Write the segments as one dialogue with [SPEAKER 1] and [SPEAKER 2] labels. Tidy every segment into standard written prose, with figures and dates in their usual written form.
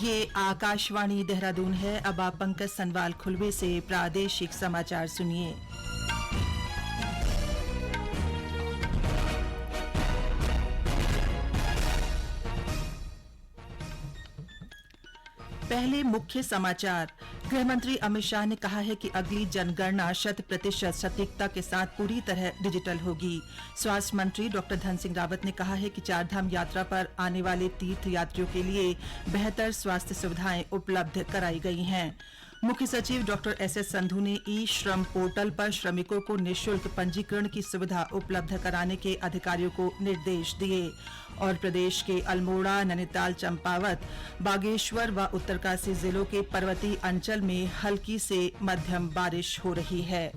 [SPEAKER 1] ये आकाशवाणी देहरादून है। अब आप पंकज सनवाल खुलवे से प्रादेशिक समाचार सुनिए। पहले मुख्य समाचार। गृहमंत्री अमित शाह ने कहा है कि अगली जनगणना 100% सटीकता के साथ पूरी तरह डिजिटल होगी। स्वास्थ्य मंत्री डॉ धन सिंह रावत ने कहा है कि चारधाम यात्रा पर आने वाले तीर्थ यात्रियों के लिए बेहतर स्वास्थ्य सुविधाएं उपलब्ध कराई गई हैं। मुख्य सचिव डॉ एस संधू ने ई श्रम पोर्टल पर श्रमिकों को निःशुल्क पंजीकरण की सुविधा उपलब्ध कराने के अधिकारियों को निर्देश दिए। और प्रदेश के अल्मोड़ा, नैनीताल, चंपावत, बागेश्वर व उत्तरकाशी जिलों के पर्वतीय अंचल में हल्की से मध्यम बारिश हो रही है।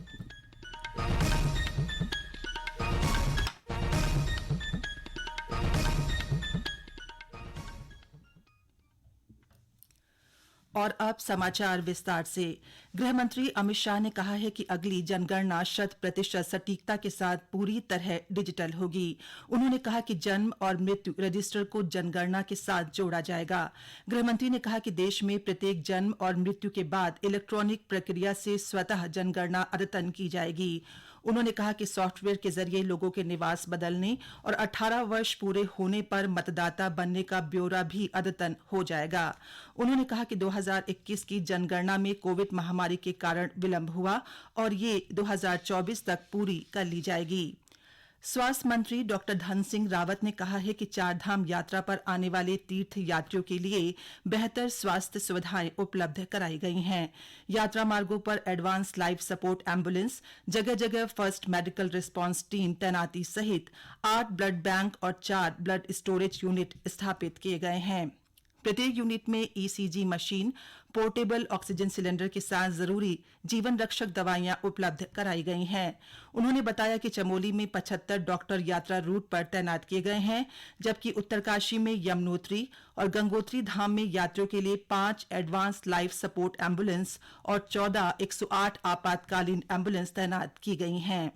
[SPEAKER 1] और अब समाचार विस्तार से। गृहमंत्री अमित शाह ने कहा है कि अगली जनगणना 100% सटीकता के साथ पूरी तरह डिजिटल होगी। उन्होंने कहा कि जन्म और मृत्यु रजिस्टर को जनगणना के साथ जोड़ा जाएगा। गृहमंत्री ने कहा कि देश में प्रत्येक जन्म और मृत्यु के बाद इलेक्ट्रॉनिक प्रक्रिया से स्वतः जनगणना अद्यतन की जाएगी। उन्होंने कहा कि सॉफ्टवेयर के जरिए लोगों के निवास बदलने और 18 वर्ष पूरे होने पर मतदाता बनने का ब्यौरा भी अद्यतन हो जाएगा। उन्होंने कहा कि 2021 की जनगणना में कोविड महामारी के कारण विलंब हुआ और ये 2024 तक पूरी कर ली जाएगी। स्वास्थ्य मंत्री डॉ धन सिंह रावत ने कहा है कि चारधाम यात्रा पर आने वाले तीर्थ यात्रियों के लिए बेहतर स्वास्थ्य सुविधाएं उपलब्ध कराई गई हैं। यात्रा मार्गों पर एडवांस लाइफ सपोर्ट एम्बुलेंस, जगह जगह फर्स्ट मेडिकल रिस्पांस टीम तैनाती सहित 8 ब्लड बैंक और 4 ब्लड स्टोरेज यूनिट स्थापित किए गए हैं। प्रत्येक यूनिट में ECG machine, portable oxygen cylinder के साथ जरूरी जीवन रक्षक दवाइयां उपलब्ध कराई गई हैं। उन्होंने बताया कि चमोली में 75 डॉक्टर यात्रा रूट पर तैनात किए गए हैं, जबकि उत्तरकाशी में यमुनोत्री और गंगोत्री धाम में यात्रियों के लिए 5 एडवांस लाइफ सपोर्ट एम्बुलेंस और 14 108 आपातकालीन एम्बुलेंस तैनात की गई हैं।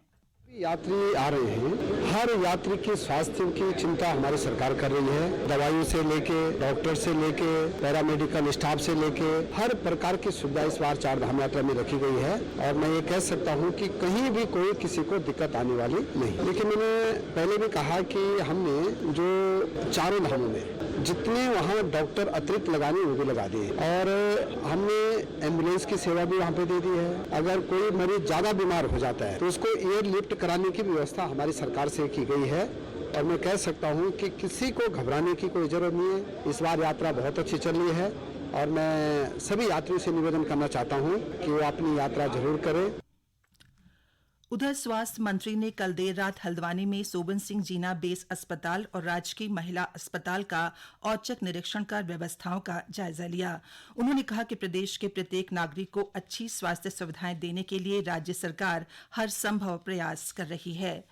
[SPEAKER 2] यात्री आ रहे हैं, हर यात्री के स्वास्थ्य की चिंता हमारी सरकार कर रही है। दवाइयों से लेके, डॉक्टर से लेके, पैरामेडिकल स्टाफ से लेके हर प्रकार की सुविधा इस बार चारधाम यात्रा में रखी गई है। और मैं ये कह सकता हूँ कि कहीं भी कोई किसी को दिक्कत आने वाली नहीं। लेकिन मैंने पहले भी कहा कि हमने जो चारों धामों में जितने वहाँ डॉक्टर अतिरिक्त लगाने वो भी लगा दिए और हमने एम्बुलेंस की सेवा भी वहाँ पे दे दी है। अगर कोई मरीज ज्यादा बीमार हो जाता है तो उसको एयर लिफ्ट कराने की व्यवस्था हमारी सरकार से की गई है। और मैं कह सकता हूँ कि किसी को घबराने की कोई जरूरत नहीं है। इस बार यात्रा बहुत अच्छी चल रही है और मैं सभी यात्रियों से निवेदन करना चाहता हूँ कि वो अपनी यात्रा जरूर करें।
[SPEAKER 1] उधर स्वास्थ्य मंत्री ने कल देर रात हल्द्वानी में सोबन सिंह जीना बेस अस्पताल और राजकीय महिला अस्पताल का औचक निरीक्षण कर व्यवस्थाओं का जायजा लिया। उन्होंने कहा कि प्रदेश के प्रत्येक नागरिक को अच्छी स्वास्थ्य सुविधाएं देने के लिए राज्य सरकार हर संभव प्रयास कर रही है।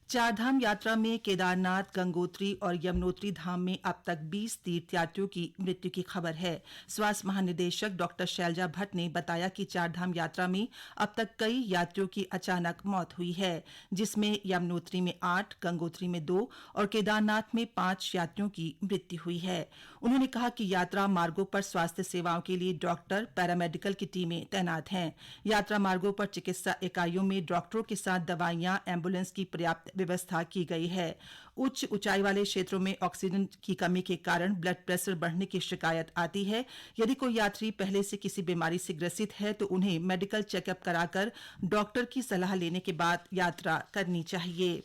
[SPEAKER 1] चारधाम यात्रा में केदारनाथ, गंगोत्री और यमुनोत्री धाम में अब तक 20 तीर्थयात्रियों की मृत्यु की खबर है। स्वास्थ्य महानिदेशक डॉ शैलजा भट्ट ने बताया कि चारधाम यात्रा में अब तक कई यात्रियों की अचानक मौत हुई है, जिसमें यमुनोत्री में 8, गंगोत्री में 2 और केदारनाथ में 5 यात्रियों की मृत्यु हुई है। उन्होंने कहा कि यात्रा मार्गों पर स्वास्थ्य सेवाओं के लिए डॉक्टर, पैरामेडिकल की टीमें तैनात हैं। यात्रा मार्गों पर चिकित्सा इकाइयों में डॉक्टरों के साथ दवाइयां, एम्बुलेंस की पर्याप्त व्यवस्था की गई है। उच्च ऊंचाई वाले क्षेत्रों में ऑक्सीजन की कमी के कारण ब्लड प्रेशर बढ़ने की शिकायत आती है। यदि कोई यात्री पहले से किसी बीमारी से ग्रसित है तो उन्हें मेडिकल चेकअप कराकर डॉक्टर की सलाह लेने के बाद यात्रा करनी चाहिए।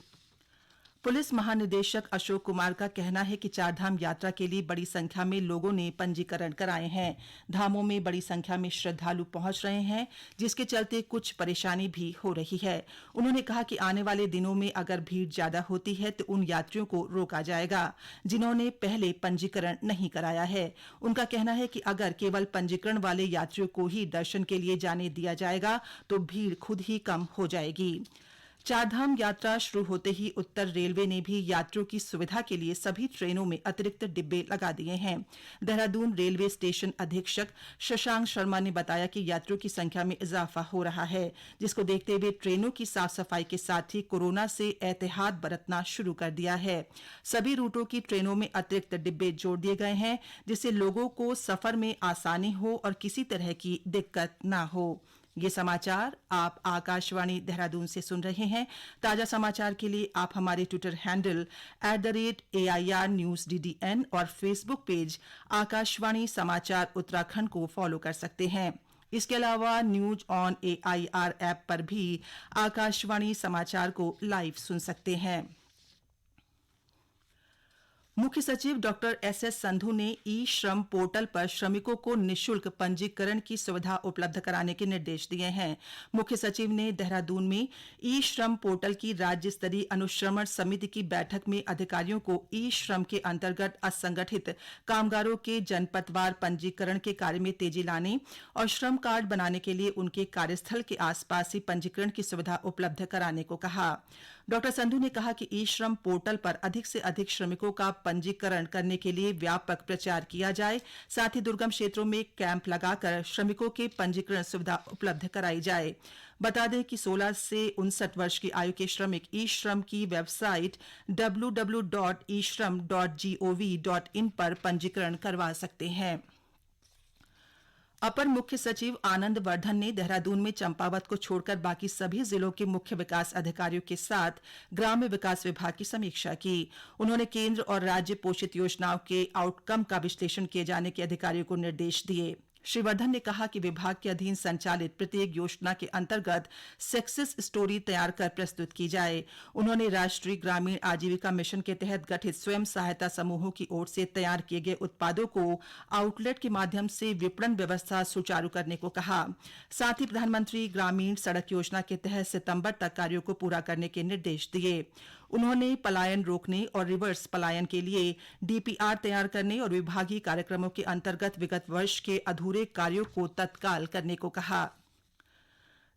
[SPEAKER 1] पुलिस महानिदेशक अशोक कुमार का कहना है कि चारधाम यात्रा के लिए बड़ी संख्या में लोगों ने पंजीकरण कराए हैं। धामों में बड़ी संख्या में श्रद्धालु पहुंच रहे हैं, जिसके चलते कुछ परेशानी भी हो रही है। उन्होंने कहा कि आने वाले दिनों में अगर भीड़ ज्यादा होती है तो उन यात्रियों को रोका जाएगा जिन्होंने पहले पंजीकरण नहीं कराया है। उनका कहना है कि अगर केवल पंजीकरण वाले यात्रियों को ही दर्शन के लिए जाने दिया जाएगा तो भीड़ खुद ही कम हो जाएगी। चारधाम यात्रा शुरू होते ही उत्तर रेलवे ने भी यात्रियों की सुविधा के लिए सभी ट्रेनों में अतिरिक्त डिब्बे लगा दिए हैं। देहरादून रेलवे स्टेशन अधीक्षक शशांक शर्मा ने बताया कि यात्रियों की संख्या में इजाफा हो रहा है, जिसको देखते हुए ट्रेनों की साफ सफाई के साथ ही कोरोना से एहतियात बरतना शुरू कर दिया है। सभी रूटों की ट्रेनों में अतिरिक्त डिब्बे जोड़ दिए गए हैं, जिससे लोगों को सफर में आसानी हो और किसी तरह की दिक्कत न हो। ये समाचार आप आकाशवाणी देहरादून से सुन रहे हैं। ताजा समाचार के लिए आप हमारे Twitter handle @AIR News DDN और फेसबुक पेज आकाशवाणी समाचार उत्तराखंड को फॉलो कर सकते हैं। इसके अलावा न्यूज ऑन AIR ऐप पर भी आकाशवाणी समाचार को लाइव सुन सकते हैं। मुख्य सचिव डॉ SS संधू ने ई श्रम पोर्टल पर श्रमिकों को निशुल्क पंजीकरण की सुविधा उपलब्ध कराने के निर्देश दिए हैं। मुख्य सचिव ने देहरादून में ई श्रम पोर्टल की राज्य स्तरीय अनुश्रवण समिति की बैठक में अधिकारियों को ई श्रम के अंतर्गत असंगठित कामगारों के जनपदवार पंजीकरण के कार्य में तेजी लाने और श्रम कार्ड बनाने के लिए उनके कार्यस्थल के आसपास ही पंजीकरण की सुविधा उपलब्ध कराने को कहा। डॉ संधू ने कहा कि ई श्रम पोर्टल पर अधिक से अधिक श्रमिकों का पंजीकरण करने के लिए व्यापक प्रचार किया जाए, साथ ही दुर्गम क्षेत्रों में कैंप लगाकर श्रमिकों के पंजीकरण सुविधा उपलब्ध कराई जाए। बता दें कि 16 से 59 वर्ष की आयु के श्रमिक ई श्रम की वेबसाइट www.eshram.gov.in पर पंजीकरण करवा सकते हैं। अपर मुख्य सचिव आनंद वर्धन ने देहरादून में चंपावत को छोड़कर बाकी सभी जिलों के मुख्य विकास अधिकारियों के साथ ग्राम्य विकास विभाग की समीक्षा की। उन्होंने केंद्र और राज्य पोषित योजनाओं के आउटकम का विश्लेषण किए जाने के अधिकारियों को निर्देश दिए। श्री वर्धन ने कहा कि विभाग के अधीन संचालित प्रत्येक योजना के अंतर्गत सक्सेस स्टोरी तैयार कर प्रस्तुत की जाए। उन्होंने राष्ट्रीय ग्रामीण आजीविका मिशन के तहत गठित स्वयं सहायता समूहों की ओर से तैयार किए गए उत्पादों को आउटलेट के माध्यम से विपणन व्यवस्था सुचारू करने को कहा। साथ ही प्रधानमंत्री ग्रामीण सड़क योजना के तहत सितंबर तक कार्यों को पूरा करने के निर्देश दिए। उन्होंने पलायन रोकने और रिवर्स पलायन के लिए DPR तैयार करने और विभागीय कार्यक्रमों के अंतर्गत विगत वर्ष के अधूरे कार्यों को तत्काल करने को कहा।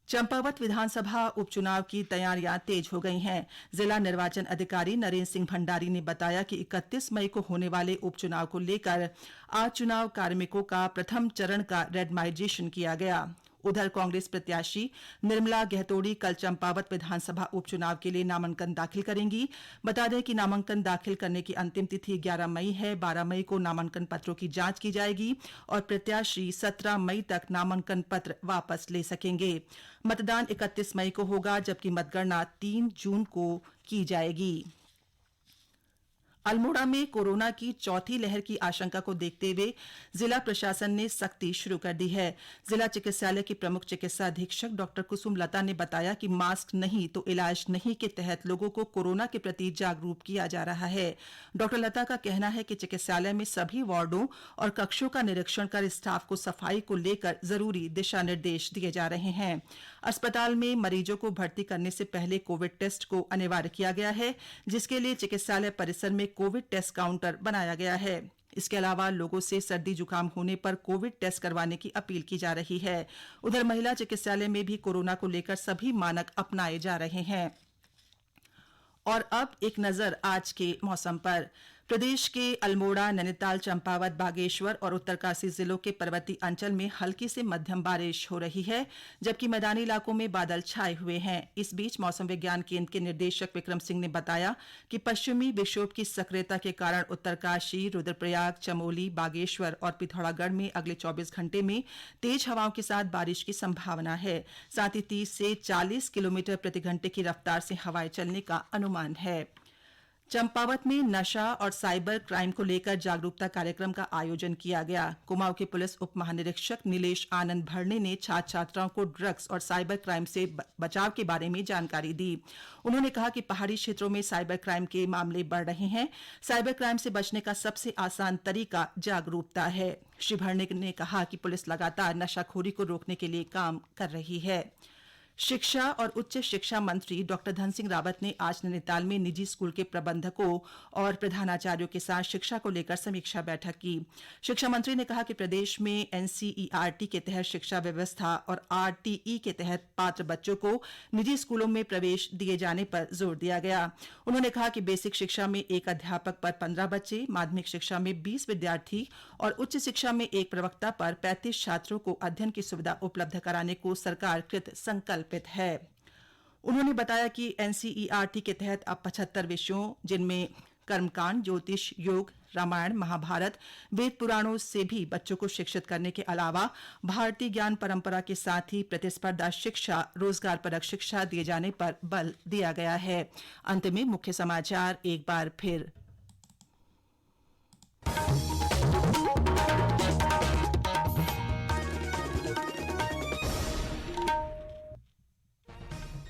[SPEAKER 1] चंपावत विधानसभा उपचुनाव की तैयारियां तेज हो गई हैं। जिला निर्वाचन अधिकारी नरेंद्र सिंह भंडारी ने बताया कि 31 मई को होने वाले उपचुनाव को लेकर आज चुनाव कार्मिकों का प्रथम चरण का रेंडमाइजेशन किया गया। उधर कांग्रेस प्रत्याशी निर्मला गहतोड़ी कल चंपावत विधानसभा उपचुनाव के लिए नामांकन दाखिल करेंगी। बता दें कि नामांकन दाखिल करने की अंतिम तिथि 11 मई है। 12 मई को नामांकन पत्रों की जांच की जाएगी और प्रत्याशी 17 मई तक नामांकन पत्र वापस ले सकेंगे। मतदान 31 मई को होगा, जबकि मतगणना 3 जून को की जाएगी। अल्मोड़ा में कोरोना की चौथी लहर की आशंका को देखते हुए जिला प्रशासन ने सख्ती शुरू कर दी है। जिला चिकित्सालय की प्रमुख चिकित्सा अधीक्षक डॉ कुसुम लता ने बताया कि मास्क नहीं तो इलाज नहीं के तहत लोगों को कोरोना के प्रति जागरूक किया जा रहा है। डॉ लता का कहना है कि चिकित्सालय में सभी वार्डों और कक्षों का निरीक्षण कर स्टाफ को सफाई को लेकर जरूरी दिशा निर्देश दिए जा रहे हैं। अस्पताल में मरीजों को भर्ती करने से पहले कोविड टेस्ट को अनिवार्य किया गया है, जिसके लिए चिकित्सालय परिसर में कोविड टेस्ट काउंटर बनाया गया है। इसके अलावा लोगों से सर्दी जुकाम होने पर कोविड टेस्ट करवाने की अपील की जा रही है। उधर महिला चिकित्सालय में भी कोरोना को लेकर सभी मानक अपनाए जा रहे हैं। और अब एक नजर आज के मौसम पर। प्रदेश के अल्मोड़ा, नैनीताल, चंपावत, बागेश्वर और उत्तरकाशी जिलों के पर्वतीय अंचल में हल्की से मध्यम बारिश हो रही है, जबकि मैदानी इलाकों में बादल छाए हुए हैं। इस बीच मौसम विज्ञान केंद्र के निदेशक विक्रम सिंह ने बताया कि पश्चिमी विक्षोभ की सक्रियता के कारण उत्तरकाशी, रुद्रप्रयाग, चमोली, बागेश्वर और पिथौरागढ़ में अगले 24 घंटे में तेज हवाओं के साथ बारिश की संभावना है। साथ ही 30 से 40 किलोमीटर प्रति घंटे की रफ्तार से हवाएं चलने का अनुमान है। चंपावत में नशा और साइबर क्राइम को लेकर जागरूकता कार्यक्रम का आयोजन किया गया। कुमाऊं के पुलिस उप महानिरीक्षक नीलेश आनंद भरने ने छात्र छात्राओं को ड्रग्स और साइबर क्राइम से बचाव के बारे में जानकारी दी। उन्होंने कहा कि पहाड़ी क्षेत्रों में साइबर क्राइम के मामले बढ़ रहे हैं। साइबर क्राइम से बचने का सबसे आसान तरीका जागरूकता है। श्री भरने ने कहा कि पुलिस लगातार नशाखोरी को रोकने के लिए काम कर रही है। शिक्षा और उच्च शिक्षा मंत्री डॉक्टर धन सिंह रावत ने आज नैनीताल में निजी स्कूल के प्रबंधकों और प्रधानाचार्यों के साथ शिक्षा को लेकर समीक्षा बैठक की। शिक्षा मंत्री ने कहा कि प्रदेश में एनसीईआरटी के तहत शिक्षा व्यवस्था और आरटीई के तहत पात्र बच्चों को निजी स्कूलों में प्रवेश दिए जाने पर जोर दिया गया। उन्होंने कहा कि बेसिक शिक्षा में एक अध्यापक पर 15 बच्चे, माध्यमिक शिक्षा में 20 विद्यार्थी और उच्च शिक्षा में एक प्रवक्ता पर 35 छात्रों को अध्ययन की सुविधा उपलब्ध कराने को सरकार कृत संकल्प है। उन्होंने बताया कि एनसीईआरटी के तहत अब 75 विषयों जिनमें कर्मकांड, ज्योतिष, योग, रामायण, महाभारत, वेद पुराणों से भी बच्चों को शिक्षित करने के अलावा भारतीय ज्ञान परंपरा के साथ ही प्रतिस्पर्धा शिक्षा, रोजगार परक शिक्षा दिए जाने पर बल दिया गया है। अंत में मुख्य समाचार एक बार फिर।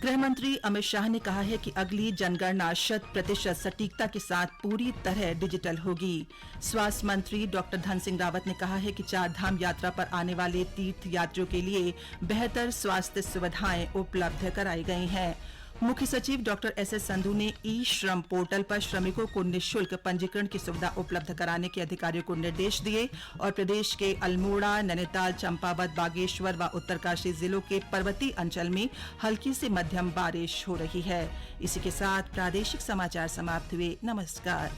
[SPEAKER 1] गृहमंत्री अमित शाह ने कहा है कि अगली जनगणना 100% सटीकता के साथ पूरी तरह डिजिटल होगी। स्वास्थ्य मंत्री डॉक्टर धन सिंह रावत ने कहा है कि 4 धाम यात्रा पर आने वाले तीर्थ यात्रियों के लिए बेहतर स्वास्थ्य सुविधाएं उपलब्ध कराई गई हैं। मुख्य सचिव डॉक्टर एसएस संधू ने ई श्रम पोर्टल पर श्रमिकों को निःशुल्क पंजीकरण की सुविधा उपलब्ध कराने के अधिकारियों को निर्देश दिए और प्रदेश के अल्मोड़ा, नैनीताल, चंपावत, बागेश्वर व उत्तरकाशी जिलों के पर्वतीय अंचल में हल्की से मध्यम बारिश हो रही है। इसी के साथ प्रादेशिक समाचार समाप्त हुए। नमस्कार।